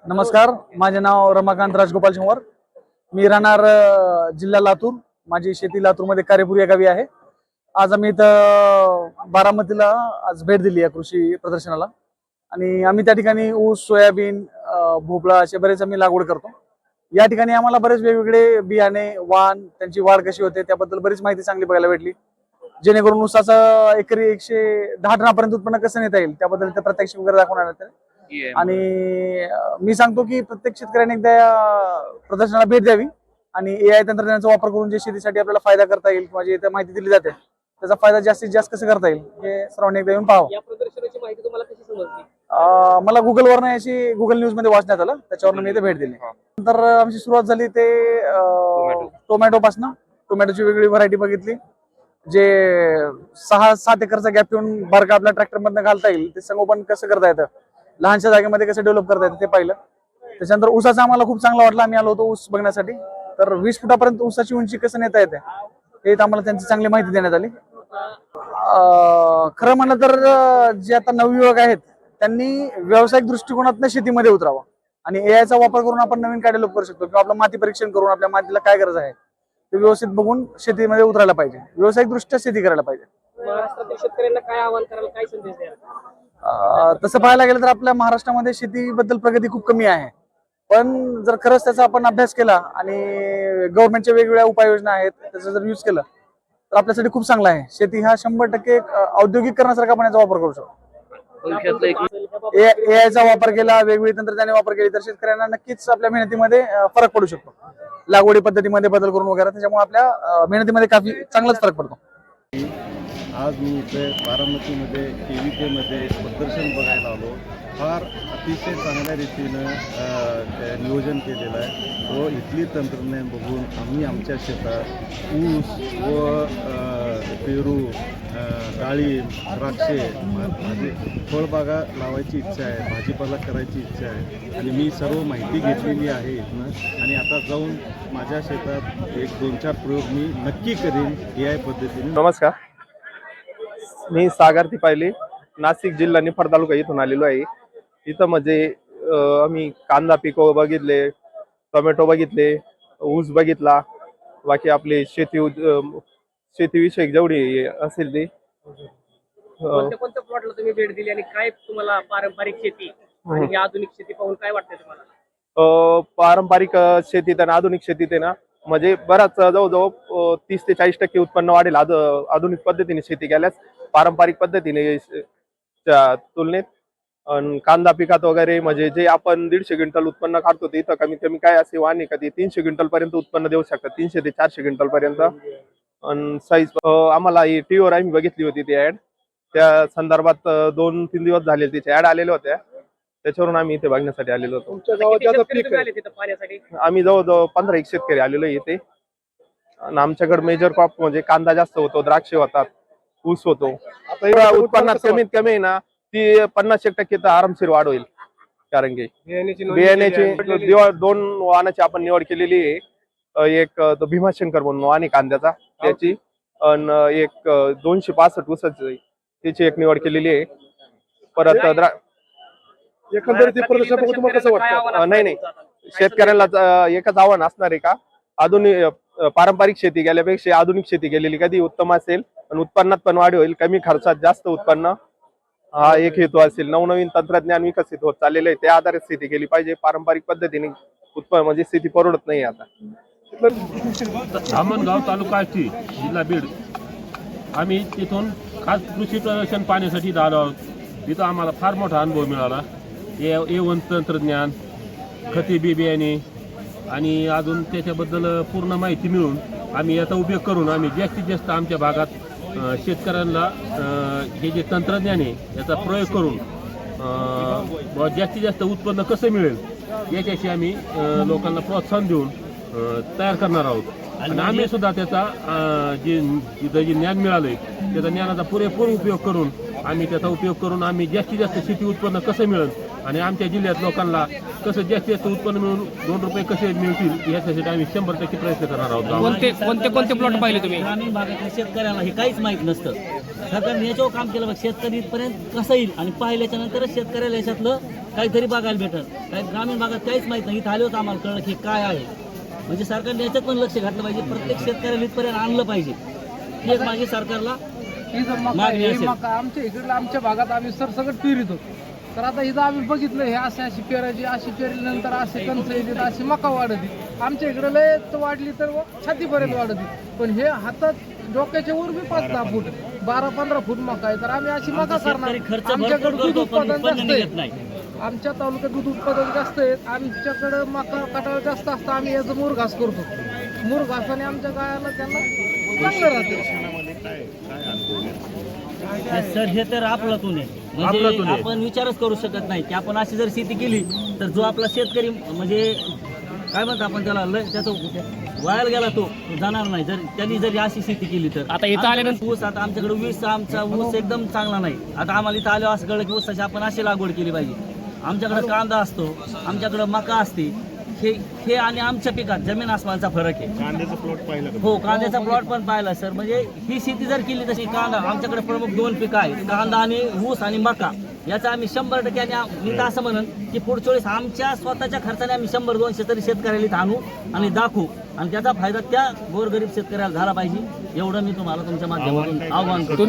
नमस्कार, माझे नाव रमाकांत राजगोपाल शंवर. मी राहणार जिल्हा लातूर. माझी शेती लातूरमध्ये कार्यपूर या गावी आहे. आज आम्ही इथं बारामतीला आज भेट दिली आहे कृषी प्रदर्शनाला आणि आम्ही त्या ठिकाणी ऊस, सोयाबीन, भोपळा असे बरेच आम्ही लागवड करतो. या ठिकाणी आम्हाला बरेच वेगवेगळे बियाणे, वाण, त्यांची वाढ कशी होते त्याबद्दल बरीच माहिती चांगली बघायला भेटली. जेणेकरून ऊसाचं एकरी 110 टनापर्यंत उत्पन्न कसं नेता येईल त्याबद्दल ते प्रत्यक्ष वगैरे दाखवणार आहेत. आणि मी सांगतो की प्रत्येक शेतकऱ्याने एकदा या प्रदर्शनाला भेट द्यावी आणि AI तंत्रज्ञानाचा वापर करून जे शेतीसाठी आपल्याला फायदा करता येईल किंवा जे इथे माहिती दिली जाते त्याचा फायदा जास्तीत जास्त कसं करता येईल हे सर्वांनी एकदा येऊन पाहावं. या प्रदर्शनाची माहिती तुम्हाला कशी समजली? मला गुगलवरनं याची गुगल न्यूज मध्ये वाचण्यात आलं, त्याच्यावरून मी इथे भेट दिली. नंतर आमची सुरुवात झाली ते टोमॅटो पासून. टोमॅटोची वेगळी व्हरायटी बघितली. जे 6-7 एकरचा गॅप ठेवून बारका आपल्या ट्रॅक्टर मधनं घालता येईल ते संगोपन कसं करता येतं, लहानशा जागेमध्ये कसं डेव्हलप करता येतं ते पाहिलं. त्याच्यानंतर ऊसाचा आम्हाला खूप चांगला वाटला. आम्ही आलो होतो ऊस बघण्यासाठी. तर 20 फुटापर्यंत ऊसाची उंची कसं नेता येते हे आम्हाला त्यांची चांगली माहिती देण्यात आली. खरं म्हणलं तर जे आता नवयुवक आहेत त्यांनी व्यावसायिक दृष्टिकोनातून शेतीमध्ये उतरावं आणि AIचा वापर करून आपण नवीन काय डेव्हलप करू शकतो किंवा आपलं माती परीक्षण करून आपल्या मातीला काय गरज आहे ते व्यवस्थित बघून शेतीमध्ये उतरायला पाहिजे. व्यावसायिक दृष्ट्या शेती करायला पाहिजे. महाराष्ट्रातील शेतकऱ्यांना काय आवाहन करायला, काय संदेश द्याल? तसं पाहायला गेलं तर आपल्या महाराष्ट्रामध्ये शेतीबद्दल प्रगती खूप कमी आहे. पण जर खरंच त्याचा आपण अभ्यास केला आणि गव्हर्नमेंटच्या वेगवेगळ्या उपाययोजना आहेत त्याचा जर यूज केला तर आपल्यासाठी खूप चांगला आहे. शेती हा 100% औद्योगिकरणासारखा आपण याचा वापर करू शकतो. AIचा वापर केला, वेगवेगळी तंत्रज्ञाने वापर केली तर शेतकऱ्यांना नक्कीच आपल्या मेहनतीमध्ये फरक पडू शकतो. लागवडी पद्धतीमध्ये बदल करून वगैरे त्याच्यामुळे आपल्या मेहनतीमध्ये काफी चांगलाच फरक पडतो. आज मी इथे बारामतीमध्ये KVK मध्ये प्रदर्शन बघायला आलो. फार अतिशय चांगल्या रीतीनं नियोजन केलेलं आहे व इथली तंत्रज्ञान बघून आम्ही आमच्या शेतात ऊस व पेरू, डाळिंब, द्राक्षे, भाजी फळबागा लावायची इच्छा आहे, भाजीपाला करायची इच्छा आहे आणि मी सर्व माहिती घेतलेली आहे इथनं आणि आता जाऊन माझ्या शेतात 1-2-4 प्रयोग मी नक्की करीन AI पद्धतीने. नमस्कार, मी सागर तिपायले, नाशिक जिल्हा निफाड तालुका इथून आलेलो आहे. इथं म्हणजे आम्ही कांदा पिकं बघितले, टोमॅटो बघितले, ऊस बघितला, बाकी आपले शेतीविषयक जेवढी असेल ते. कोणत्या प्लॉटला तुम्ही भेट दिली आणि काय तुम्हाला पारंपरिक शेती आणि आधुनिक शेती पाहून काय वाटतंय तुम्हाला? पारंपरिक शेतीत आणि आधुनिक शेतीत आहे ना म्हणजे बराच जवळजवळ 30 ते 40% उत्पन्न वाढेल आधुनिक पद्धतीने शेती केल्यास. पारंपरिक पद्धतीने तुलनेत कांदा पिकात वगैरे म्हणजे जे आपण 150 क्विंटल उत्पन्न काढतो ते इथं कमीत कमी काय असे वाहने कधी 300 क्विंटल पर्यंत उत्पन्न देऊ शकतात, 300 ते 400 क्विंटल पर्यंत. साईज आम्हाला ही टीव्हीवर आम्ही बघितली होती ती ऍड. त्या संदर्भात 2-3 दिवस झाले तिचे ऍड आलेल्या होत्या, त्याच्यावरून आम्ही इथे बघण्यासाठी आलेलो होतो. आम्ही जवळजवळ 15 शेतकरी आलेलो इथे. आमच्याकडे मेजर क्रॉप म्हणजे कांदा जास्त होतो, द्राक्षे होतात, ऊस होतो. आता उत्पन्नात कमीत कमी ना ती 50% तर आरामशीर वाढ होईल. कारण की बियाण्याची 2 वाहनाची आपण निवड केलेली आहे. एक तो भीमाशंकर म्हणून वाहन आहे कांद्याचा त्याची, आणि एक 265 ऊसाची त्याची एक निवड केलेली आहे. परत एकंदरीत प्रदर्शन बघून तुम्हाला कसं वाटतं? नाही शेतकऱ्यांना एकच आव्हान असणार आहे का आधुनिक पारंपरिक शेती केल्यापेक्षा आधुनिक शेती केलेली कधी उत्तम असेल आणि उत्पन्नात पण वाढ होईल, कमी खर्चात जास्त उत्पन्न हा एक हेतू असेल. नवनवीन तंत्रज्ञान विकसित होत चाललेलं आहे, त्या आधारे शेती केली पाहिजे. पारंपरिक पद्धतीने उत्पन्न म्हणजे शेती परवडत नाही. आता धामणगाव तालुका जिल्हा बीड, आम्ही तिथून खास कृषी प्रदर्शन पाहण्यासाठी आलो आहोत. तिथं आम्हाला फार मोठा अनुभव मिळाला. A1 तंत्रज्ञान, खते बियाणे आणि अजून त्याच्याबद्दल पूर्ण माहिती मिळून आम्ही याचा उपयोग करून आम्ही जास्तीत जास्त आमच्या भागात शेतकऱ्यांना हे जे तंत्रज्ञान आहे याचा प्रयोग करून जास्तीत जास्त उत्पन्न कसं मिळेल याच्याशी आम्ही लोकांना प्रोत्साहन देऊन तयार करणार आहोत. आणि आम्ही सुद्धा त्याचा जे ज्ञान मिळालंय त्याचा ज्ञानाचा पुरेपूर उपयोग करून आम्ही त्याचा उपयोग करून आम्ही जास्तीत जास्त शेती उत्पन्न कसं मिळेल आणि आमच्या जिल्ह्यात लोकांना कसं जास्तीत जास्त उत्पन्न मिळून 2 रुपये कसे मिळतील याच्यासाठी आम्ही 100% प्रयत्न करणार आहोत. कोणते प्लॉट पाहिले तुम्ही? ग्रामीण भागातल्या शेतकऱ्याला हे काहीच माहीत नसतं. सरकारने याच्यावर काम केलं पाहिजे, शेतकरी इथपर्यंत कसं येईल आणि पाहिल्याच्या नंतरच शेतकऱ्याला याच्यातलं काहीतरी बघायला भेटल. काही ग्रामीण भागात काहीच माहीत नाही, इथं आले होतं आम्हाला कळलं की काय आहे. म्हणजे सरकारने याच्यात पण लक्ष घातलं पाहिजे, प्रत्येक शेतकऱ्याला इथपर्यंत आणलं पाहिजे. ही एक माझी सरकारला मागणी असेल. आमच्या इकडलं आमच्या भागात आम्ही सरसकट पेरितो. तर आता इथं आम्ही बघितलं हे अशी पेरायची, अशी पेरल्यानंतर असे कणसं येतात, अशी मका वाढती. आमच्या इकडे लय वाढली तर छातीपर्यंत वाढती, पण हे हातात डोक्याच्या वर बी 5-10 फूट 12-15 फूट मका आहे. तर आम्ही अशी मका करणार. खर्च आमच्याकडे भरपूर दूध करतो पण उत्पादन उत्पन्न जास्त निघत आहे. नाही. आमच्या तालुक्यात दूध उत्पादन जास्त आहे. आमच्याकडे मका कटाळ जास्त असतं. आम्ही याचं मुरघास करतो. मुरघासाने आमच्या गायाला त्यांना चांगलं राहते. सर हे तर आपलातून आहे. आपलातून म्हणजे आहे. आपण विचारच करू शकत नाही की आपण अशी जर शेती केली तर जो आपला शेतकरी म्हणजे काय म्हणतो आपण त्याला त्याचं वायाला गेला तो जाणार नाही. जर त्यांनी जर अशी शेती केली तर आता इथं आल्यानंतर ऊस, आता आमच्याकडे वीस आमचा ऊस एकदम चांगला नाही. आता आम्हाला इथं आलो असं कळलं की ऊसाची आपण अशी लागवड केली पाहिजे. आमच्याकडे कांदा असतो, आमच्याकडे मका असते. हे आणि आमच्या पिकात जमीन आसमानचा फरक आहे. कांद्याचा प्लॉट पाहिला हो, कांद्याचा प्लॉट पण पाहिला सर. म्हणजे ही शेती जर केली तशी कांदा, आमच्याकडे प्रमुख 2 पिकं आहेत, कांदा आणि ऊस आणि मका. याचा आम्ही 100% आणि मी तर असं म्हणन की पुढच्या वेळेस आमच्या स्वतःच्या खर्चाने आम्ही 100-200 तरी शेतकऱ्याला इथं आणू आणि दाखवू आणि त्याचा फायदा त्या गोरगरीब शेतकऱ्याला झाला पाहिजे. एवढं मी तुम्हाला तुमच्या माध्यमातून आव्हान करतो.